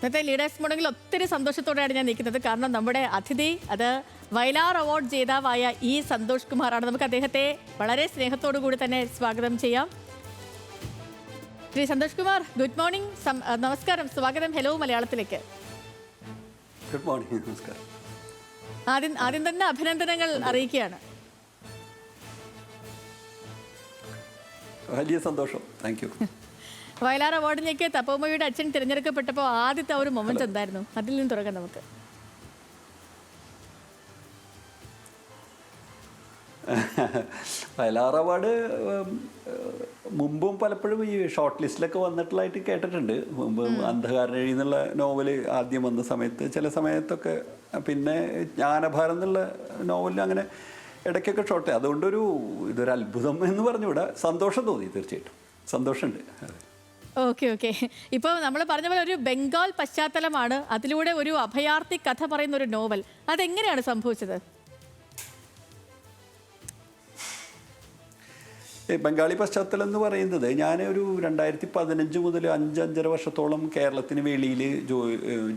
ഇന്നത്തെ ലീഡേഴ്സ് മോർണിംഗിൽ ഒത്തിരി സന്തോഷത്തോടെയാണ് ഞാൻ നിൽക്കുന്നത്. കാരണം നമ്മുടെ അതിഥി അത് വയലാർ അവാർഡ് ജേതാവായ ഇ സന്തോഷ് കുമാറാണ്. നമുക്ക് അദ്ദേഹത്തെ വളരെ സ്നേഹത്തോടു കൂടി തന്നെ സ്വാഗതം ചെയ്യാം. ശ്രീ സന്തോഷ് കുമാർ, ഗുഡ് മോർണിംഗ്, നമസ്കാരം, സ്വാഗതം ഹലോ മലയാളത്തിലേക്ക്. ഗുഡ് മോർണിംഗ്, നമസ്കാരം. ആദ്യം തന്നെ അഭിനന്ദനങ്ങൾ അറിയിക്കുകയാണ്. വലിയ സന്തോഷം, താങ്ക് യു. വയലാർ അവാർഡിലേക്ക് തപോമയുടെ അച്ഛൻ തിരഞ്ഞെടുക്കപ്പെട്ടപ്പോൾ ആദ്യത്തെ ഒരു മൊമെന്റ് എന്തായിരുന്നു? അതിൽ നിന്ന് തുടങ്ങാം നമുക്ക്. വയലാർ അവാർഡ് മുമ്പും പലപ്പോഴും ഈ ഷോർട്ട് ലിസ്റ്റിലൊക്കെ വന്നിട്ടുള്ളതായിട്ട് കേട്ടിട്ടുണ്ട്. മുമ്പ് അന്ധകാരനഴി എന്നുള്ള നോവല് ആദ്യം വന്ന സമയത്ത്, ചില സമയത്തൊക്കെ, പിന്നെ ജ്ഞാനഭാരം എന്നുള്ള നോവലിൽ അങ്ങനെ ഇടയ്ക്കൊക്കെ ഷോർട്ട്. അതുകൊണ്ടൊരു ഇതൊരു അത്ഭുതം എന്ന് പറഞ്ഞുകൂടാ, സന്തോഷം തോന്നി, തീർച്ചയായിട്ടും സന്തോഷമുണ്ട്. Okay okay. ഇപ്പോൾ നമ്മൾ പറഞ്ഞ പോലെ ഒരു ബംഗാൾ പശ്ചാത്തലമാണ്, അതിലൂടെ ഒരു അഭയാർത്ഥി കഥ പറയുന്ന ഒരു നോവൽ. അതെങ്ങനെയാണ് സംഭവിച്ചത്? ബംഗാളി പശ്ചാത്തലം എന്ന് പറയുന്നത്, ഞാനൊരു 2015 മുതൽ 5-5.5 വർഷത്തോളം കേരളത്തിന് വെളിയിൽ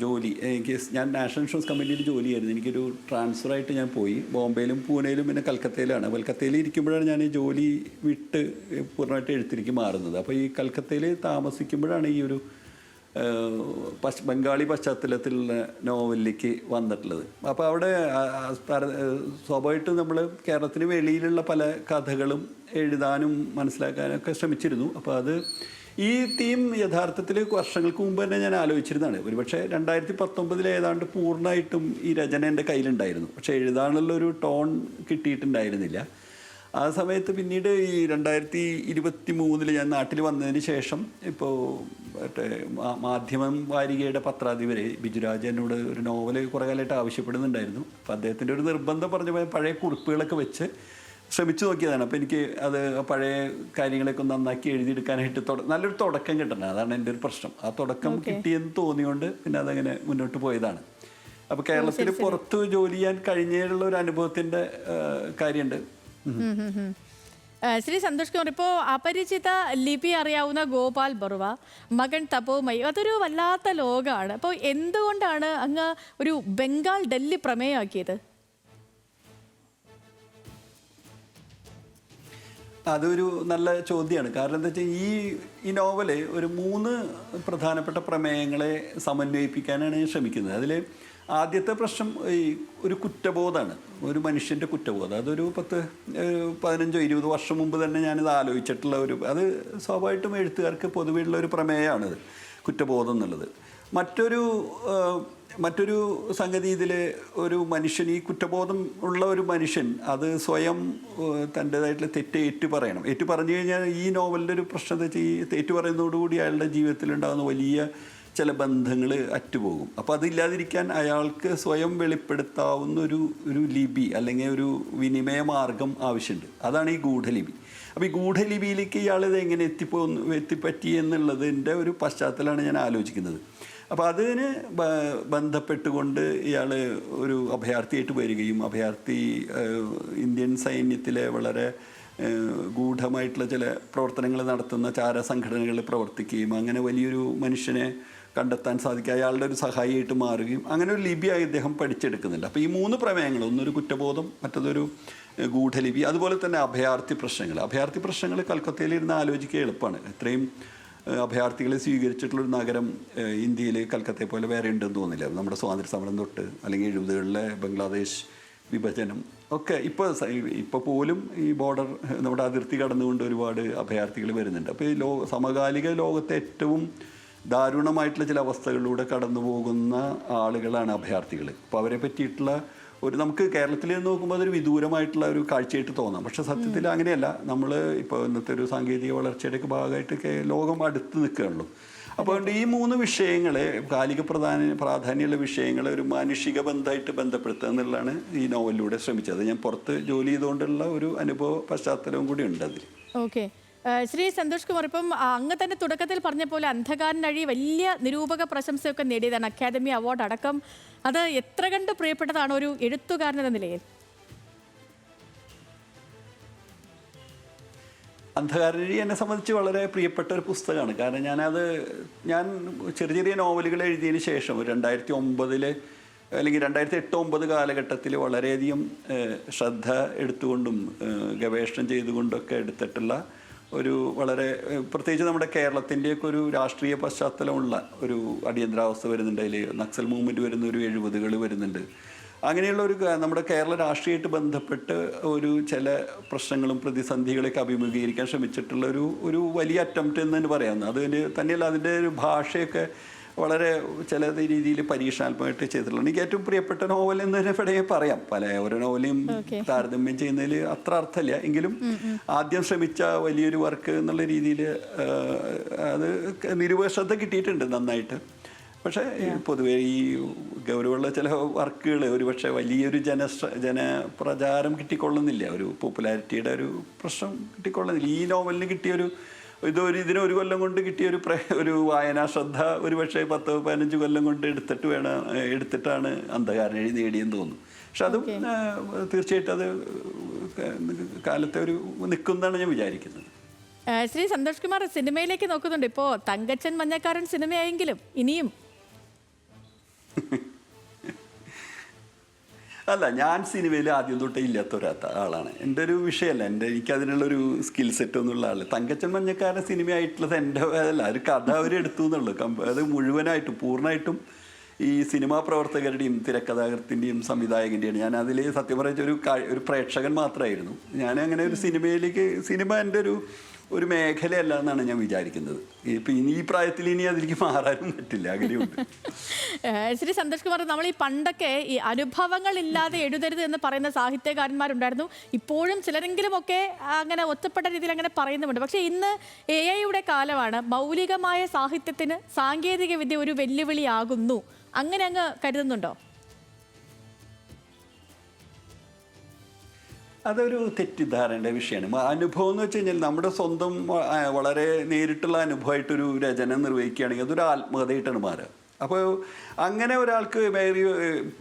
ജോലി, ഞാൻ നാഷണൽ ഇൻഷുറൻസ് കമ്പനിയിൽ ജോലിയായിരുന്നു. എനിക്കൊരു ട്രാൻസ്ഫറായിട്ട് ഞാൻ പോയി. ബോംബെയിലും പൂനെയിലും പിന്നെ കൽക്കത്തയിലാണ്. കൽക്കത്തയിൽ ഇരിക്കുമ്പോഴാണ് ഞാൻ ഈ ജോലി വിട്ട് പൂർണ്ണമായിട്ട് എഴുത്തിലേക്ക് മാറുന്നത്. അപ്പോൾ ഈ കൽക്കത്തയിൽ താമസിക്കുമ്പോഴാണ് ഈ ഒരു ബംഗാളി പശ്ചാത്തലത്തിലുള്ള നോവലിലേക്ക് വന്നിട്ടുള്ളത്. അപ്പോൾ അവിടെ സ്വാഭാവികമായിട്ടും നമ്മൾ കേരളത്തിന് വെളിയിലുള്ള പല കഥകളും എഴുതാനും മനസ്സിലാക്കാനൊക്കെ ശ്രമിച്ചിരുന്നു. അപ്പോൾ അത് ഈ തീം യഥാർത്ഥത്തിൽ വർഷങ്ങൾക്ക് മുമ്പ് തന്നെ ഞാൻ ആലോചിച്ചിരുന്നതാണ്. ഒരുപക്ഷെ 2019 ഏതാണ്ട് പൂർണ്ണമായിട്ടും ഈ രചന എൻ്റെ കയ്യിലുണ്ടായിരുന്നു. പക്ഷേ എഴുതാനുള്ളൊരു ടോൺ കിട്ടിയിട്ടുണ്ടായിരുന്നില്ല. ആ സമയത്ത് പിന്നീട് ഈ 2023 ഞാൻ നാട്ടിൽ വന്നതിന് ശേഷം ഇപ്പോൾ മറ്റേ മാധ്യമം വാരികയുടെ പത്രാധിപർ ബിജുരാജ് എന്നോട് ഒരു നോവൽ കുറേ കാലമായിട്ട് ആവശ്യപ്പെടുന്നുണ്ടായിരുന്നു. അപ്പോൾ അദ്ദേഹത്തിൻ്റെ ഒരു നിർബന്ധം പറഞ്ഞ പഴയ കുറിപ്പുകളൊക്കെ വെച്ച് ശ്രമിച്ചു നോക്കിയതാണ്. അപ്പോൾ എനിക്ക് അത് പഴയ കാര്യങ്ങളൊക്കെ ഒന്ന് നന്നാക്കി എഴുതിയെടുക്കാനായിട്ട് നല്ലൊരു തുടക്കം കിട്ടണം. അതാണ് എൻ്റെ ഒരു പ്രശ്നം. ആ തുടക്കം കിട്ടിയെന്ന് തോന്നിയോണ്ട് പിന്നെ അതങ്ങനെ മുന്നോട്ട് പോയതാണ്. അപ്പോൾ കേരളത്തിൽ പുറത്ത് ജോലി ചെയ്യാൻ കഴിഞ്ഞതിലുള്ള ഒരു അനുഭവത്തിൻ്റെ കാര്യമുണ്ട്. ശ്രീ സന്തോഷ് കുമാർ, ഇപ്പോൾ അപരിചിത ലിപി അറിയാവുന്ന ഗോപാൽ ബറുവ, മകൻ തപോമയി, അതൊരു വല്ലാത്ത ലോകമാണ്. അപ്പോൾ എന്തുകൊണ്ടാണ് അങ്ങ് ഒരു ബംഗാൾ ഡൽഹി പ്രമേയമാക്കിയത്? അതൊരു നല്ല ചോദ്യമാണ്. കാരണം എന്താ വെച്ചാൽ ഈ നോവല് ഒരു 3 പ്രധാനപ്പെട്ട പ്രമേയങ്ങളെ സമന്വയിപ്പിക്കാനാണ് ശ്രമിക്കുന്നത്. അതിൽ ആദ്യത്തെ പ്രശ്നം ഈ ഒരു കുറ്റബോധമാണ്, ഒരു മനുഷ്യൻ്റെ കുറ്റബോധം. അതൊരു 15-20 വർഷം മുമ്പ് തന്നെ ഞാനിത് ആലോചിച്ചിട്ടുള്ള അത് സ്വാഭാവികമായിട്ടും എഴുത്തുകാർക്ക് പൊതുവെയുള്ള ഒരു പ്രമേയമാണിത്, കുറ്റബോധം എന്നുള്ളത്. മറ്റൊരു സംഗതി ഇതിൽ ഒരു മനുഷ്യൻ, ഈ കുറ്റബോധം ഉള്ള ഒരു മനുഷ്യൻ അത് സ്വയം തൻ്റേതായിട്ടുള്ള തെറ്റ് ഏറ്റുപറയണം. പറഞ്ഞു കഴിഞ്ഞാൽ ഈ നോവലിൻ്റെ ഒരു പ്രശ്നം എന്താ വെച്ചാൽ, ഈ ഏറ്റുപറയുന്നതോടുകൂടി അയാളുടെ ജീവിതത്തിലുണ്ടാകുന്ന വലിയ ചില ബന്ധങ്ങൾ അറ്റുപോകും. അപ്പോൾ അതില്ലാതിരിക്കാൻ അയാൾക്ക് സ്വയം വെളിപ്പെടുത്താവുന്ന ഒരു ലിപി അല്ലെങ്കിൽ വിനിമയ മാർഗം ആവശ്യമുണ്ട്. അതാണ് ഈ ഗൂഢലിപി. അപ്പോൾ ഈ ഗൂഢലിപിയിലേക്ക് ഇയാളിത് എങ്ങനെ എത്തിപ്പറ്റി എന്നുള്ളതിൻ്റെ ഒരു പശ്ചാത്തലമാണ് ഞാൻ ആലോചിക്കുന്നത്. അപ്പോൾ അതിന് ബന്ധപ്പെട്ടുകൊണ്ട് ഇയാൾ ഒരു അഭയാർത്ഥിയായിട്ട് വരികയും ഇന്ത്യൻ സൈന്യത്തിലെ വളരെ ഗൂഢമായിട്ടുള്ള ചില പ്രവർത്തനങ്ങൾ നടത്തുന്ന ചാരസംഘടനകളിൽ പ്രവർത്തിക്കുകയും അങ്ങനെ വലിയൊരു മനുഷ്യനെ കണ്ടെത്താൻ സാധിക്കുക, അയാളുടെ ഒരു സഹായിയായിട്ട് മാറുകയും അങ്ങനെ ഒരു ലിപിയായി ഇദ്ദേഹം പഠിച്ചെടുക്കുന്നുണ്ട്. അപ്പോൾ ഈ 3 പ്രമേയങ്ങൾ, ഒന്നൊരു കുറ്റബോധം, മറ്റതൊരു ഗൂഢലിപി, അതുപോലെ തന്നെ അഭയാർത്ഥി പ്രശ്നങ്ങൾ കൽക്കത്തയിലിരുന്ന് ആലോചിക്കുക എളുപ്പമാണ്. ഇത്രയും അഭയാർത്ഥികളെ സ്വീകരിച്ചിട്ടുള്ളൊരു നഗരം ഇന്ത്യയിൽ കൽക്കത്തയെ പോലെ വേറെ ഉണ്ടെന്ന് തോന്നില്ല. നമ്മുടെ സ്വാതന്ത്ര്യ സമരം തൊട്ട് അല്ലെങ്കിൽ 70കളിലെ ബംഗ്ലാദേശ് വിഭജനം ഒക്കെ ഇപ്പോൾ പോലും ഈ ബോർഡർ, നമ്മുടെ അതിർത്തി കടന്നുകൊണ്ട് ഒരുപാട് അഭയാർത്ഥികൾ വരുന്നുണ്ട്. അപ്പോൾ ഈ സമകാലിക ലോകത്തെ ഏറ്റവും ദാരുണമായിട്ടുള്ള ചില അവസ്ഥകളിലൂടെ കടന്നു പോകുന്ന ആളുകളാണ് അഭയാർത്ഥികൾ. അപ്പോൾ അവരെ പറ്റിയിട്ടുള്ള നമുക്ക് കേരളത്തിൽ നോക്കുമ്പോൾ അതൊരു വിദൂരമായിട്ടുള്ള ഒരു കാഴ്ചയായിട്ട് തോന്നാം. പക്ഷെ സത്യത്തിൽ അങ്ങനെയല്ല. നമ്മൾ ഇപ്പോൾ ഇന്നത്തെ ഒരു സാങ്കേതിക വളർച്ചയുടെയൊക്കെ ഭാഗമായിട്ടൊക്കെ ലോകം അടുത്ത് നിൽക്കുകയുള്ളൂ. അപ്പോൾ അതുകൊണ്ട് ഈ 3 വിഷയങ്ങളെ, കാലിക പ്രാധാന്യമുള്ള വിഷയങ്ങളെ ഒരു മാനുഷിക ബന്ധമായിട്ട് ബന്ധപ്പെടുത്തുക എന്നുള്ളതാണ് ഈ നോവലിലൂടെ ശ്രമിച്ചത്. ഞാൻ പുറത്ത് ജോലി ചെയ്തുകൊണ്ടുള്ള ഒരു അനുഭവ പശ്ചാത്തലവും കൂടി ഉണ്ട് അതിൽ. ഓക്കെ. ശ്രീ സന്തോഷ് കുമാർ, ഇപ്പം അങ്ങ് തന്നെ തുടക്കത്തിൽ പറഞ്ഞ പോലെ അന്ധകാരനഴി വലിയ നിരൂപക പ്രശംസയൊക്കെ നേടിയതാണ്, അക്കാദമി അവാർഡ് അടക്കം. അത് എത്ര കണ്ട് പ്രിയപ്പെട്ടതാണ് ഒരു എഴുത്തുകാരനെന്ന നിലയിൽ? അന്ധകാരനിഴി എന്നെ സംബന്ധിച്ച് വളരെ പ്രിയപ്പെട്ട ഒരു പുസ്തകമാണ്. കാരണം ഞാൻ ചെറിയ ചെറിയ നോവലുകൾ എഴുതിയതിന് ശേഷം 2009 അല്ലെങ്കിൽ 2008-2009 കാലഘട്ടത്തിൽ വളരെയധികം ശ്രദ്ധ എടുത്തുകൊണ്ടും ഗവേഷണം ചെയ്തുകൊണ്ടൊക്കെ എടുത്തിട്ടുള്ള ഒരു വളരെ പ്രത്യേകിച്ച് നമ്മുടെ കേരളത്തിൻ്റെയൊക്കെ ഒരു രാഷ്ട്രീയ പശ്ചാത്തലമുള്ള ഒരു അടിയന്തരാവസ്ഥ വരുന്നുണ്ട്. അതിൽ നക്സൽ മൂവ്മെൻറ്റ് വരുന്ന ഒരു 70 വരുന്നുണ്ട്. അങ്ങനെയുള്ള ഒരു നമ്മുടെ കേരള രാഷ്ട്രീയമായിട്ട് ബന്ധപ്പെട്ട് ചില പ്രശ്നങ്ങളും പ്രതിസന്ധികളൊക്കെ അഭിമുഖീകരിക്കാൻ ശ്രമിച്ചിട്ടുള്ള ഒരു വലിയ അറ്റംപ്റ്റ് എന്ന് തന്നെ പറയാവുന്നത്. അതിന് തന്നെയല്ല അതിൻ്റെ ഒരു ഭാഷയൊക്കെ വളരെ ചില രീതിയിൽ പരീക്ഷണാത്മകമായിട്ട് ചെയ്തിട്ടുള്ളത്. എനിക്ക് ഏറ്റവും പ്രിയപ്പെട്ട നോവൽ എന്ന് തന്നെ വേണമെങ്കിൽ പറയാം. ഓരോ നോവലും താരതമ്യം ചെയ്യുന്നതിൽ അത്ര അർത്ഥമില്ല എങ്കിലും ആദ്യം ശ്രമിച്ച വലിയൊരു വർക്ക് എന്നുള്ള രീതിയിൽ അത് നിരുപശ്രദ്ധ കിട്ടിയിട്ടുണ്ട് നന്നായിട്ട്. പക്ഷേ പൊതുവേ ഈ ഗൗരവമുള്ള ചില വർക്കുകൾ ഒരുപക്ഷെ വലിയൊരു ജനപ്രചാരം കിട്ടിക്കൊള്ളുന്നില്ല, ഒരു പോപ്പുലാരിറ്റിയുടെ ഒരു പ്രശ്നം കിട്ടിക്കൊള്ളുന്നില്ല. ഈ നോവലിന് കിട്ടിയൊരു ഇതിന് 1 കൊല്ലം കൊണ്ട് കിട്ടിയ ഒരു വായനാ ശ്രദ്ധ ഒരുപക്ഷെ 10-15 കൊല്ലം കൊണ്ട് എടുത്തിട്ടാണ് അന്ധകാരനിഴി നേടിയെന്ന് തോന്നുന്നു. പക്ഷെ അതും തീർച്ചയായിട്ടും അത് കാലത്തെ നിൽക്കുന്നതാണ് ഞാൻ വിചാരിക്കുന്നത്. ശ്രീ സന്തോഷ് കുമാർ സിനിമയിലേക്ക് നോക്കുന്നുണ്ട്. ഇപ്പോൾ തങ്കച്ചൻ മഞ്ഞക്കാരൻ സിനിമയായെങ്കിലും ഇനിയും അല്ല, ഞാൻ സിനിമയിൽ ആദ്യം തൊട്ടേ ഇല്ലാത്ത ആളാണ്. എൻ്റെ ഒരു വിഷയമല്ല, എനിക്കതിനുള്ളൊരു സ്കിൽ സെറ്റ് ഒന്നുള്ള ആൾ. തങ്കച്ചൻ മഞ്ഞക്കാരൻ സിനിമയായിട്ടുള്ളത് എൻ്റെ അതല്ല, ഒരു കഥ അവരെടുത്തു എന്നുള്ളൂ. അത് മുഴുവനായിട്ടും പൂർണ്ണമായിട്ടും ഈ സിനിമാ പ്രവർത്തകരുടെയും തിരക്കഥാകൃത്തിൻ്റെയും സംവിധായകൻ്റെയാണ്. ഞാൻ അതിൽ സത്യം പറഞ്ഞ ഒരു പ്രേക്ഷകൻ മാത്രമായിരുന്നു. ഞാൻ അങ്ങനെ ഒരു സിനിമ എൻ്റെ ഒരു മേഖലയല്ല എന്നാണ് ഞാൻ വിചാരിക്കുന്നത്. ഇപ്പം ഈ പ്രായത്തിൽ ഇനി അതിലേക്ക് മാറാനും പറ്റില്ല, അങ്ങനെയുണ്ട്. ശ്രീ സന്തോഷ് കുമാർ, നമ്മൾ ഈ പണ്ടൊക്കെ ഈ അനുഭവങ്ങൾ ഇല്ലാതെ എഴുതരുത് എന്ന് പറയുന്ന സാഹിത്യകാരന്മാരുണ്ടായിരുന്നു. ഇപ്പോഴും ചിലരെങ്കിലും ഒക്കെ അങ്ങനെ ഒറ്റപ്പെട്ട രീതിയിൽ അങ്ങനെ പറയുന്നുമുണ്ട്. പക്ഷേ ഇന്ന് AI-യുടെ കാലമാണ്. മൗലികമായ സാഹിത്യത്തിന് സാങ്കേതിക വിദ്യ ഒരു വെല്ലുവിളിയാകുന്നു. അങ്ങനെ അങ്ങ് കരുതുന്നുണ്ടോ? അതൊരു തെറ്റിദ്ധാരണയുടെ വിഷയമാണ്. അനുഭവം എന്ന് വെച്ച് കഴിഞ്ഞാൽ നമ്മുടെ സ്വന്തം വളരെ നേരിട്ടുള്ള അനുഭവമായിട്ടൊരു രചന നിർവഹിക്കുകയാണെങ്കിൽ അതൊരു ആത്മകഥയായിട്ടാണ് മാറുക. അപ്പോൾ അങ്ങനെ ഒരാൾക്ക്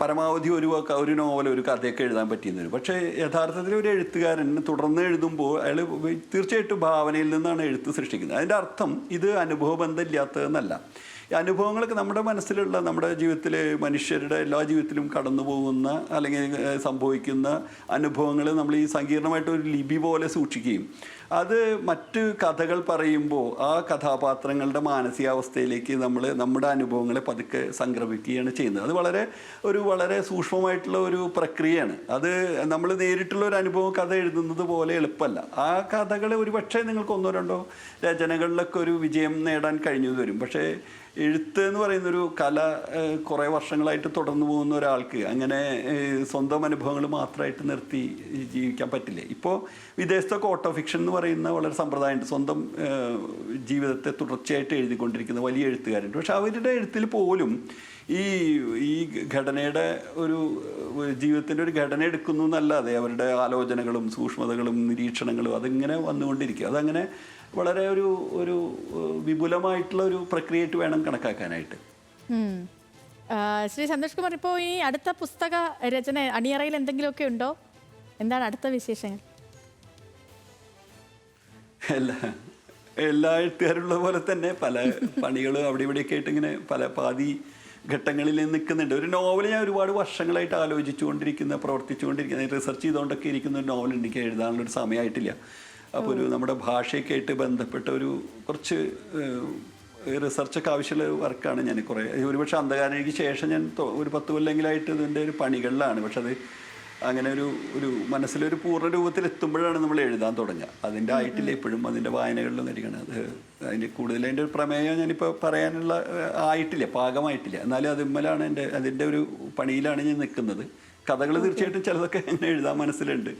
പരമാവധി ഒരു നോവൽ ഒരു കഥയൊക്കെ എഴുതാൻ പറ്റിയെന്ന് വരും. പക്ഷേ യഥാർത്ഥത്തിൽ ഒരു എഴുത്തുകാരൻ തുടർന്ന് എഴുതുമ്പോൾ അയാൾ തീർച്ചയായിട്ടും ഭാവനയിൽ നിന്നാണ് എഴുത്ത് സൃഷ്ടിക്കുന്നത്. അതിൻ്റെ അർത്ഥം ഇത് അനുഭവബന്ധമില്ലാത്തതെന്നല്ല. ഈ അനുഭവങ്ങളൊക്കെ നമ്മുടെ മനസ്സിലുള്ള, നമ്മുടെ ജീവിതത്തിൽ മനുഷ്യരുടെ എല്ലാ ജീവിതത്തിലും കടന്നു പോകുന്ന അല്ലെങ്കിൽ സംഭവിക്കുന്ന അനുഭവങ്ങൾ നമ്മൾ ഈ സങ്കീർണമായിട്ടൊരു ലിപി പോലെ സൂക്ഷിക്കുകയും അത് മറ്റ് കഥകൾ പറയുമ്പോൾ ആ കഥാപാത്രങ്ങളുടെ മാനസികാവസ്ഥയിലേക്ക് നമ്മുടെ അനുഭവങ്ങളെ പതുക്കെ സംക്രമിക്കുകയാണ് ചെയ്യുന്നത്. അത് വളരെ സൂക്ഷ്മമായിട്ടുള്ള ഒരു പ്രക്രിയയാണ്. അത് നമ്മൾ നേരിട്ടുള്ള ഒരു അനുഭവം കഥ എഴുതുന്നത് പോലെ എളുപ്പമല്ല. ആ കഥകൾ ഒരുപക്ഷെ നിങ്ങൾക്ക് 1-2 രചനകളിലൊക്കെ ഒരു വിജയം നേടാൻ കഴിഞ്ഞു വരും. പക്ഷേ എഴുത്ത് എന്ന് പറയുന്നൊരു കല കുറേ വർഷങ്ങളായിട്ട് തുടർന്നു പോകുന്ന ഒരാൾക്ക് അങ്ങനെ സ്വന്തം അനുഭവങ്ങൾ മാത്രമായിട്ട് നിർത്തി ജീവിക്കാൻ പറ്റില്ല. ഇപ്പോൾ വിദേശത്തൊക്കെ ഓട്ടോ ഫിക്ഷൻ എന്ന് പറയുന്ന വളരെ സമ്പ്രദായമുണ്ട്. സ്വന്തം ജീവിതത്തെ തുടർച്ചയായിട്ട് എഴുതിക്കൊണ്ടിരിക്കുന്ന വലിയ എഴുത്തുകാരുണ്ട്. പക്ഷെ അവരുടെ എഴുത്തിൽ പോലും ഈ ഘടനയുടെ ജീവിതത്തിൻ്റെ ഒരു ഘടന എടുക്കുന്നു എന്നല്ലാതെ അവരുടെ ആലോചനകളും സൂക്ഷ്മതകളും നിരീക്ഷണങ്ങളും അതിങ്ങനെ വന്നുകൊണ്ടിരിക്കും. അതങ്ങനെ വളരെ ഒരു വിപുലമായിട്ടുള്ള ഒരു പ്രക്രിയയായിട്ട് വേണം കണക്കാക്കാനായിട്ട്. ശ്രീ സന്തോഷ് കുമാർ, ഇപ്പോൾ ഈ അടുത്ത പുസ്തക രചന അണിയറയിൽ എന്തെങ്കിലുമൊക്കെ ഉണ്ടോ? എന്താണ് അടുത്ത വിശേഷങ്ങൾ? എല്ലാ എഴുത്തുകാരുള്ള പോലെ തന്നെ പല പണികളും അവിടെ ഇവിടെയൊക്കെ ആയിട്ട് ഇങ്ങനെ പാതി ഘട്ടങ്ങളിൽ നിൽക്കുന്നുണ്ട്. ഒരു നോവൽ ഞാൻ ഒരുപാട് വർഷങ്ങളായിട്ട് പ്രവർത്തിച്ചുകൊണ്ടിരിക്കുന്ന റിസർച്ച് ചെയ്തുകൊണ്ടൊക്കെ ഇരിക്കുന്ന ഒരു നോവൽ എനിക്ക് എഴുതാനുള്ളൊരു സമയമായിട്ടില്ല. അപ്പോൾ നമ്മുടെ ഭാഷയൊക്കെ ആയിട്ട് ബന്ധപ്പെട്ട കുറച്ച് റിസർച്ചൊക്കെ ആവശ്യമുള്ള വർക്കാണ്. ഞാൻ ഒരുപക്ഷെ അന്ധകാരനിഴിക്ക് ശേഷം ഞാൻ ഒരു 10 കൊല്ലെങ്കിലായിട്ട് ഇതിൻ്റെ ഒരു പണികളിലാണ്. പക്ഷെ അത് അങ്ങനെ ഒരു മനസ്സിലൊരു പൂർണ്ണ രൂപത്തിൽ എത്തുമ്പോഴാണ് നമ്മൾ എഴുതാൻ തുടങ്ങുക. അതിൻ്റെ ആയിട്ടില്ല ഇപ്പോഴും, അതിൻ്റെ വായനകളിലൊന്നും ഇരിക്കണം. അതിൻ്റെ കൂടുതൽ അതിൻ്റെ ഒരു പ്രമേയം ഞാനിപ്പോൾ പറയാനുള്ള ആയിട്ടില്ല, പാകമായിട്ടില്ല. എന്നാലും അതിന്മേലാണ് അതിൻ്റെ ഒരു പണിയിലാണ് ഞാൻ നിൽക്കുന്നത്. കഥകൾ തീർച്ചയായിട്ടും ചിലതൊക്കെ അങ്ങനെ എഴുതാൻ മനസ്സിലുണ്ട്.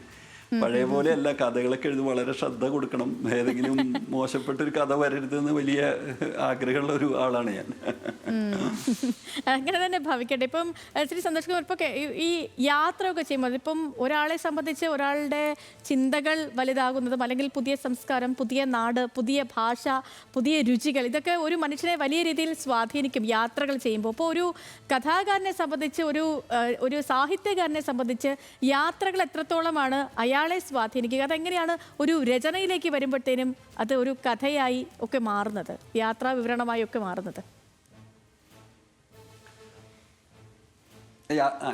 പഴയ പോലെ അല്ല, കഥകളൊക്കെ എഴുതി വളരെ ശ്രദ്ധ കൊടുക്കണം. ഏതെങ്കിലും മോശപ്പെട്ടൊരു കഥ വരരുതെന്ന് വലിയ ആഗ്രഹമുള്ള ഒരു ആളാണ് ഞാൻ. അങ്ങനെ തന്നെ ഭവിക്കട്ടെ. ഇപ്പം ശ്രീ സന്തോഷ് കുമാർ, ഇപ്പോൾ ഈ യാത്രയൊക്കെ ചെയ്യുമ്പോൾ ഇപ്പം ഒരാളെ സംബന്ധിച്ച് ഒരാളുടെ ചിന്തകൾ വലുതാകുന്നതും അല്ലെങ്കിൽ പുതിയ സംസ്കാരം, പുതിയ നാട്, പുതിയ ഭാഷ, പുതിയ രുചികൾ, ഇതൊക്കെ ഒരു മനുഷ്യനെ വലിയ രീതിയിൽ സ്വാധീനിക്കും യാത്രകൾ ചെയ്യുമ്പോൾ. അപ്പോൾ ഒരു കഥാകാരനെ സംബന്ധിച്ച്, ഒരു സാഹിത്യകാരനെ സംബന്ധിച്ച് യാത്രകൾ എത്രത്തോളമാണ് അയാളെ സ്വാധീനിക്കുക? അതെങ്ങനെയാണ് ഒരു രചനയിലേക്ക് വരുമ്പോഴത്തേനും അത് ഒരു കഥയായി ഒക്കെ മാറുന്നത്, യാത്രാ വിവരണമായി ഒക്കെ മാറുന്നത്?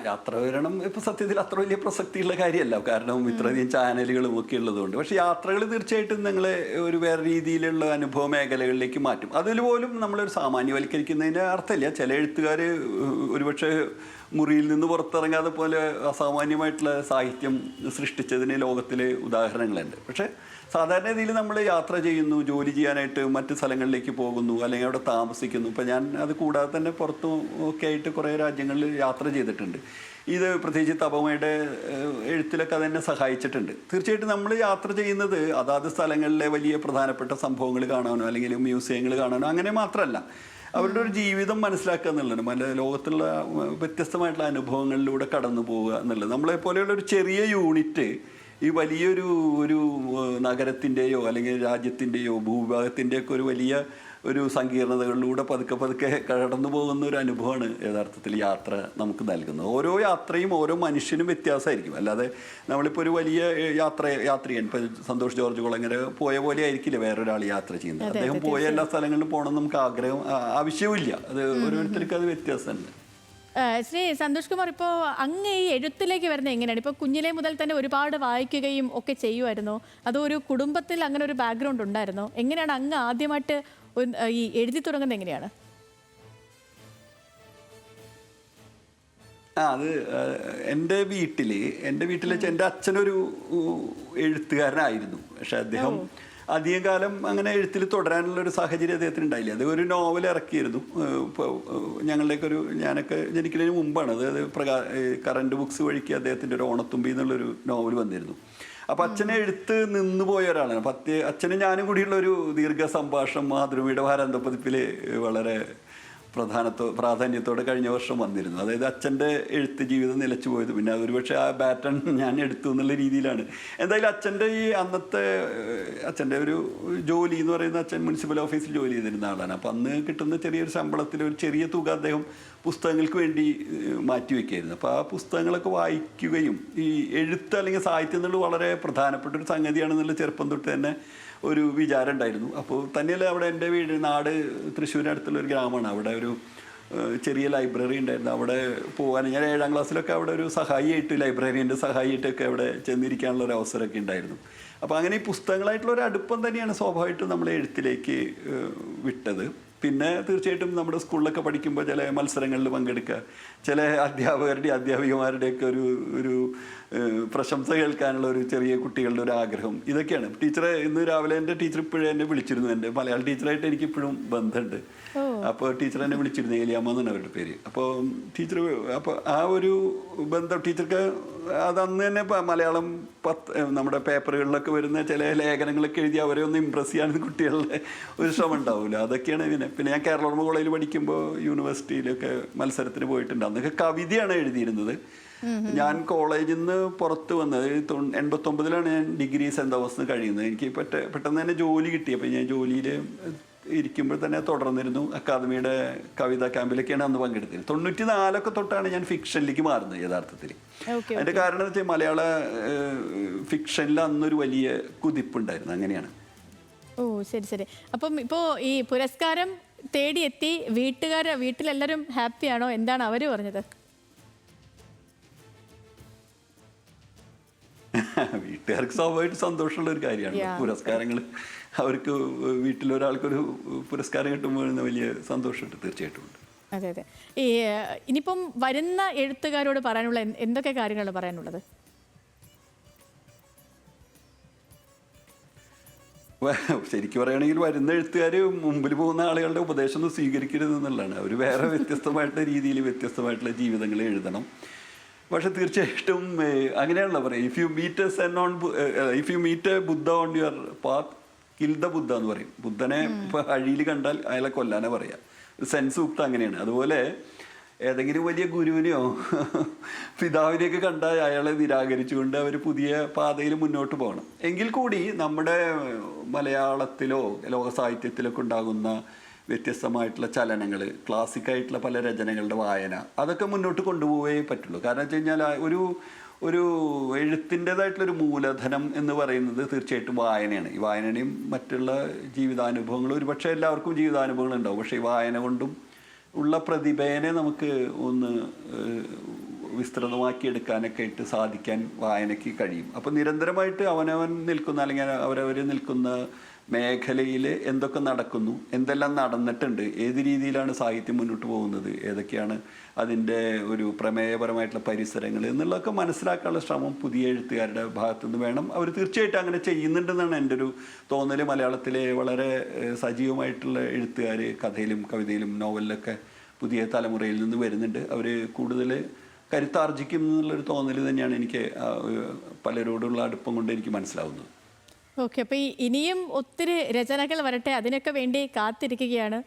യാത്രാവിവരണം ഇപ്പം സത്യത്തിൽ അത്ര വലിയ പ്രസക്തിയുള്ള കാര്യമല്ല, കാരണം ഇത്രയധികം ചാനലുകളും ഒക്കെ ഉള്ളതുകൊണ്ട്. പക്ഷേ യാത്രകൾ തീർച്ചയായിട്ടും നിങ്ങളെ ഒരു വേറെ രീതിയിലുള്ള അനുഭവ മേഖലകളിലേക്ക് മാറ്റും. അതിൽ പോലും നമ്മളൊരു സാമാന്യവൽക്കരിക്കുന്നതിൻ്റെ അർത്ഥമില്ല. ചില എഴുത്തുകാർ ഒരുപക്ഷെ മുറിയിൽ നിന്ന് പുറത്തിറങ്ങാതെ പോലെ അസാമാന്യമായിട്ടുള്ള സാഹിത്യം സൃഷ്ടിച്ചതിന് ലോകത്തിലെ ഉദാഹരണങ്ങളുണ്ട്. പക്ഷേ സാധാരണ രീതിയിൽ നമ്മൾ യാത്ര ചെയ്യുന്നു, ജോലി ചെയ്യാനായിട്ട് മറ്റ് സ്ഥലങ്ങളിലേക്ക് പോകുന്നു, അല്ലെങ്കിൽ അവിടെ താമസിക്കുന്നു. ഇപ്പം ഞാൻ അത് കൂടാതെ തന്നെ പുറത്തും ഒക്കെ ആയിട്ട് കുറേ രാജ്യങ്ങളിൽ യാത്ര ചെയ്തിട്ടുണ്ട്. ഇത് പ്രത്യേകിച്ച് തപമയുടെ എഴുത്തിലൊക്കെ അതെന്നെ സഹായിച്ചിട്ടുണ്ട്. തീർച്ചയായിട്ടും നമ്മൾ യാത്ര ചെയ്യുന്നത് അതാത് സ്ഥലങ്ങളിലെ വലിയ പ്രധാനപ്പെട്ട സംഭവങ്ങൾ കാണാനോ അല്ലെങ്കിൽ മ്യൂസിയങ്ങൾ കാണാനോ അങ്ങനെ മാത്രമല്ല, അവരുടെ ഒരു ജീവിതം മനസ്സിലാക്കുക എന്നുള്ളതാണ്. പല ലോകത്തുള്ള വ്യത്യസ്തമായിട്ടുള്ള അനുഭവങ്ങളിലൂടെ കടന്നു പോവുക എന്നുള്ളത്. നമ്മളെ പോലെയുള്ള ഒരു ചെറിയ യൂണിറ്റ് ഈ വലിയൊരു നഗരത്തിൻ്റെയോ അല്ലെങ്കിൽ രാജ്യത്തിൻ്റെയോ ഭൂവിഭാഗത്തിൻ്റെയൊക്കെ ഒരു വലിയ ഒരു സങ്കീർണതകളിലൂടെ പതുക്കെ കടന്നു പോകുന്ന ഒരു അനുഭവമാണ് യഥാർത്ഥത്തിൽ യാത്ര നമുക്ക് നൽകുന്നത്. ഓരോ യാത്രയും ഓരോ മനുഷ്യനും വ്യത്യാസമായിരിക്കും. അല്ലാതെ നമ്മളിപ്പോൾ ഒരു വലിയ യാത്രികൻ, ഇപ്പോൾ സന്തോഷ് ജോർജ് കുളങ്ങര പോയ പോലെ ആയിരിക്കില്ല വേറൊരാൾ യാത്ര ചെയ്യുന്നത്. അദ്ദേഹം പോയ എല്ലാ സ്ഥലങ്ങളിലും പോകണം നമുക്ക് ആവശ്യവുമില്ല. അത് ഓരോരുത്തർക്കും അത് വ്യത്യാസമുണ്ട്. ശ്രീ സന്തോഷ് കുമാർ, ഇപ്പോൾ അങ്ങ് ഈ എഴുത്തിലേക്ക് വരുന്നത് എങ്ങനെയാണ്? ഇപ്പോൾ കുഞ്ഞിലെ മുതൽ തന്നെ ഒരുപാട് വായിക്കുകയും ഒക്കെ ചെയ്യുമായിരുന്നോ? അതോ ഒരു കുടുംബത്തിൽ അങ്ങനെ ഒരു ബാക്ക്ഗ്രൗണ്ട് ഉണ്ടായിരുന്നോ? എങ്ങനെയാണ് അങ്ങ് ആദ്യമായിട്ട് ഈ എഴുതി തുടങ്ങുന്നത്? എങ്ങനെയാണ്? അത് എൻ്റെ വീട്ടിൽ എൻ്റെ അച്ഛനൊരു എഴുത്തുകാരനായിരുന്നു. പക്ഷെ അദ്ദേഹം അധികം കാലം അങ്ങനെ എഴുത്തിൽ തുടരാനുള്ളൊരു സാഹചര്യം അദ്ദേഹത്തിന് ഉണ്ടായില്ല. അത് ഒരു നോവൽ ഇറക്കിയിരുന്നു. ഇപ്പോൾ ഞാനൊക്കെ ജനിക്കുന്നതിന് മുമ്പാണ് അത് കറണ്ട് ബുക്സ് വഴിക്ക് അദ്ദേഹത്തിൻ്റെ ഒരു ഓണത്തുമ്പി എന്നുള്ളൊരു നോവൽ വന്നിരുന്നു. അപ്പം അച്ഛനെ എഴുത്ത് നിന്ന് പോയ ഒരാളാണ്. അച്ഛനും ഞാനും കൂടിയുള്ള ഒരു ദീർഘ സംഭാഷണം മാതൃഭൂമിയുടെ വാരാന്തപ്പതിപ്പിൽ വളരെ പ്രാധാന്യത്തോടെ കഴിഞ്ഞ വർഷം വന്നിരുന്നു. അതായത് അച്ഛൻ്റെ എഴുത്ത് ജീവിതം നിലച്ചു പോയത്, പിന്നെ ഒരുപക്ഷെ ആ ബാറ്റൺ ഞാൻ എടുത്തു എന്നുള്ള രീതിയിലാണ്. എന്തായാലും അച്ഛൻ്റെ ഈ അച്ഛൻ്റെ ഒരു ജോലി എന്ന് പറയുന്നത്, അച്ഛൻ മുനിസിപ്പൽ ഓഫീസിൽ ജോലി ചെയ്തിരുന്ന ആളാണ്. അപ്പം അന്ന് കിട്ടുന്ന ചെറിയൊരു ശമ്പളത്തിൽ ഒരു ചെറിയ തുക അദ്ദേഹം പുസ്തകങ്ങൾക്ക് വേണ്ടി മാറ്റിവെക്കായിരുന്നു. അപ്പോൾ ആ പുസ്തകങ്ങളൊക്കെ വായിക്കുകയും ഈ എഴുത്ത് അല്ലെങ്കിൽ സാഹിത്യം എന്നുള്ളത് വളരെ പ്രധാനപ്പെട്ട ഒരു സംഗതിയാണെന്നുള്ള ചെറുപ്പം തൊട്ട് തന്നെ ഒരു വിചാരം ഉണ്ടായിരുന്നു. അപ്പോൾ തന്നെയല്ല, അവിടെ എൻ്റെ നാട് തൃശ്ശൂരിനടുത്തുള്ള ഒരു ഗ്രാമമാണ്. അവിടെ ഒരു ചെറിയ ലൈബ്രറി ഉണ്ടായിരുന്നു. അവിടെ പോകാൻ ഞാൻ 7ാം ക്ലാസ്സിലൊക്കെ അവിടെ ഒരു സഹായിയായിട്ട്, ലൈബ്രറിയൻ്റെ സഹായിയായിട്ടൊക്കെ അവിടെ ചെന്നിരിക്കാനുള്ള ഒരു അവസരമൊക്കെ ഉണ്ടായിരുന്നു. അപ്പോൾ അങ്ങനെ ഈ പുസ്തകങ്ങളായിട്ടുള്ള ഒരു അടുപ്പം തന്നെയാണ് സ്വാഭാവികമായിട്ടും നമ്മളെ എഴുത്തിലേക്ക് വിട്ടത്. പിന്നെ തീർച്ചയായിട്ടും നമ്മുടെ സ്കൂളിലൊക്കെ പഠിക്കുമ്പോൾ ചില മത്സരങ്ങളിൽ പങ്കെടുക്കുക, ചില അധ്യാപികമാരുടെയൊക്കെ ഒരു പ്രശംസ കേൾക്കാനുള്ള ഒരു ചെറിയ കുട്ടികളുടെ ഒരു ആഗ്രഹം, ഇതൊക്കെയാണ്. ടീച്ചറെ ഇന്ന് രാവിലെ എൻ്റെ ടീച്ചർ ഇപ്പോഴും എന്നെ വിളിച്ചിരുന്നു. എൻ്റെ മലയാള ടീച്ചറായിട്ട് എനിക്കിപ്പോഴും ബന്ധമുണ്ട്. അപ്പോൾ ടീച്ചർ എന്നെ വിളിച്ചിരുന്നു, ഏലിയാമ്മ എന്നാണ് അവരുടെ പേര്. അപ്പോൾ ആ ഒരു ബന്ധം ടീച്ചർക്ക് അതന്ന് തന്നെ മലയാളം നമ്മുടെ പേപ്പറുകളിലൊക്കെ വരുന്ന ചില ലേഖനങ്ങളൊക്കെ എഴുതി അവരെ ഒന്ന് ഇമ്പ്രസ് ചെയ്യാൻ കുട്ടികളുടെ ഒരു ശ്രമം ഉണ്ടാവില്ല. അതൊക്കെയാണ്. പിന്നെ ഞാൻ കേരളോർമ്മ കോളേജിൽ പഠിക്കുമ്പോൾ യൂണിവേഴ്സിറ്റിയിലൊക്കെ മത്സരത്തിന് പോയിട്ടുണ്ട്. അന്നൊക്കെ കവിതയാണ് എഴുതിയിരുന്നത്. ഞാൻ കോളേജിൽ നിന്ന് പുറത്ത് വന്നത് 89-ലാണ് ഞാൻ ഡിഗ്രി സെൻറ് തോമസിന് കഴിയുന്നത്. എനിക്ക് പെട്ടെന്ന് തന്നെ ജോലി കിട്ടി. അപ്പോൾ ഞാൻ ജോലിയിൽ ഇരിക്കുമ്പോൾ തന്നെ തുടർന്നിരുന്നു. അക്കാദമിയുടെ കവിതാ ക്യാമ്പിലൊക്കെയാണ് അന്ന് പങ്കെടുത്തത്. 94 തൊട്ടാണ് ഞാൻ ഫിക്ഷനിലേക്ക് മാറുന്നത് യഥാർത്ഥത്തിൽ. അതിൻ്റെ കാരണം എന്ന് വെച്ചാൽ മലയാള ഫിക്ഷനിൽ അന്നൊരു വലിയ കുതിപ്പുണ്ടായിരുന്നു. അങ്ങനെയാണ്. ഓ ശരി. അപ്പം ഇപ്പോൾ ഈ പുരസ്കാരം തേടിയെത്തി വീട്ടിലെല്ലാവരും ഹാപ്പിയാണോ? എന്താണ് അവർ പറഞ്ഞത്? വീട്ടുകാർക്ക് സ്വാഭാവികമായിട്ട് സന്തോഷമുള്ള ഒരു കാര്യമാണ് പുരസ്കാരങ്ങൾ. അവർക്ക് വീട്ടിലൊരാൾക്കൊരു പുരസ്കാരം കിട്ടുമ്പോൾ വലിയ സന്തോഷമുണ്ട്, തീർച്ചയായിട്ടും ഉണ്ട്. അതെ. ഈ ഇനിയിപ്പം വരുന്ന എഴുത്തുകാരോട് പറയാനുള്ള എന്തൊക്കെ കാര്യങ്ങളാണ് പറയാനുള്ളത്? ശരിക്കും പറയുകയാണെങ്കിൽ വരുന്ന എഴുത്തുകാർ മുമ്പിൽ പോകുന്ന ആളുകളുടെ ഉപദേശം ഒന്നും സ്വീകരിക്കരുത് എന്നുള്ളതാണ്. അവർ വേറെ വ്യത്യസ്തമായിട്ടുള്ള രീതിയിൽ വ്യത്യസ്തമായിട്ടുള്ള ജീവിതങ്ങൾ എഴുതണം. പക്ഷെ തീർച്ചയായിട്ടും അങ്ങനെയാണല്ലോ പറയാം, if you meet a Buddha on your path kill the Buddha എന്ന് പറയും. ബുദ്ധനെ ഇപ്പോൾ അഴിയിൽ കണ്ടാൽ അയാളെ കൊല്ലാനേ പറയാം. സെൻസ് സൂക്തം അങ്ങനെയാണ്. അതുപോലെ ഏതെങ്കിലും വലിയ ഗുരുവിനെയോ പിതാവിനെയൊക്കെ കണ്ടാൽ അയാളെ നിരാകരിച്ചുകൊണ്ട് അവർ പുതിയ പാതയിൽ മുന്നോട്ട് പോകണം. എങ്കിൽ കൂടി നമ്മുടെ മലയാളത്തിലോ ലോക സാഹിത്യത്തിലൊക്കെ ഉണ്ടാകുന്ന വ്യത്യസ്തമായിട്ടുള്ള ചലനങ്ങൾ, ക്ലാസിക്കായിട്ടുള്ള പല രചനകളുടെ വായന, അതൊക്കെ മുന്നോട്ട് കൊണ്ടുപോകേ പറ്റുള്ളൂ. കാരണം വെച്ച് കഴിഞ്ഞാൽ ഒരു എഴുത്തിൻ്റെതായിട്ടുള്ളൊരു മൂലധനം എന്ന് പറയുന്നത് തീർച്ചയായിട്ടും വായനയാണ്. ഈ വായനയും മറ്റുള്ള ജീവിതാനുഭവങ്ങളും, ഒരുപക്ഷെ എല്ലാവർക്കും ജീവിതാനുഭവങ്ങൾ ഉണ്ടാവും, പക്ഷേ ഈ വായന കൊണ്ടും ഉള്ള പ്രതിഭേനെ നമുക്ക് ഒന്ന് വിസ്തൃതമാക്കി എടുക്കാനൊക്കെ ആയിട്ട് സാധിക്കാൻ വായനയ്ക്ക് കഴിയും. അപ്പോൾ നിരന്തരമായിട്ട് അവനവൻ നിൽക്കുന്ന അല്ലെങ്കിൽ അവരവർ നിൽക്കുന്ന മേഖലയിൽ എന്തൊക്കെ നടക്കുന്നു, എന്തെല്ലാം നടന്നിട്ടുണ്ട്, ഏത് രീതിയിലാണ് സാഹിത്യം മുന്നോട്ട് പോകുന്നത്, ഏതൊക്കെയാണ് അതിൻ്റെ ഒരു പ്രമേയപരമായിട്ടുള്ള പരിസരങ്ങൾ എന്നുള്ളതൊക്കെ മനസ്സിലാക്കാനുള്ള ശ്രമം പുതിയ എഴുത്തുകാരുടെ ഭാഗത്തുനിന്ന് വേണം. അവർ തീർച്ചയായിട്ടും അങ്ങനെ ചെയ്യുന്നുണ്ടെന്നാണ് എൻ്റെ ഒരു തോന്നൽ. മലയാളത്തിലെ വളരെ സജീവമായിട്ടുള്ള എഴുത്തുകാർ കഥയിലും കവിതയിലും നോവലിലൊക്കെ പുതിയ തലമുറയിൽ നിന്ന് വരുന്നുണ്ട്. അവർ കൂടുതൽ കരുത്താർജിക്കും എന്നുള്ളൊരു തോന്നൽ തന്നെയാണ് എനിക്ക് പലരോടുള്ള അടുപ്പം കൊണ്ട് എനിക്ക് മനസ്സിലാവുന്നത്. ഓക്കെ, അപ്പോൾ ഇനിയും ഒത്തിരി രചനകൾ വരട്ടെ, അതിനൊക്കെ വേണ്ടി കാത്തിരിക്കുകയാണ്.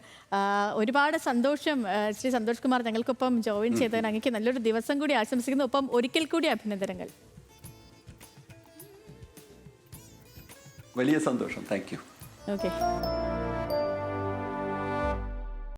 ഒരുപാട് സന്തോഷം ശ്രീ സന്തോഷ് കുമാർ ഞങ്ങൾക്കൊപ്പം ജോയിൻ ചെയ്തതിന്. അങ്ങേക്ക് നല്ലൊരു ദിവസം കൂടി ആശംസിക്കുന്നു. ഒപ്പം ഒരിക്കൽ കൂടി അഭിനന്ദനങ്ങൾ. വലിയ സന്തോഷം. Thank you. ഓക്കെ.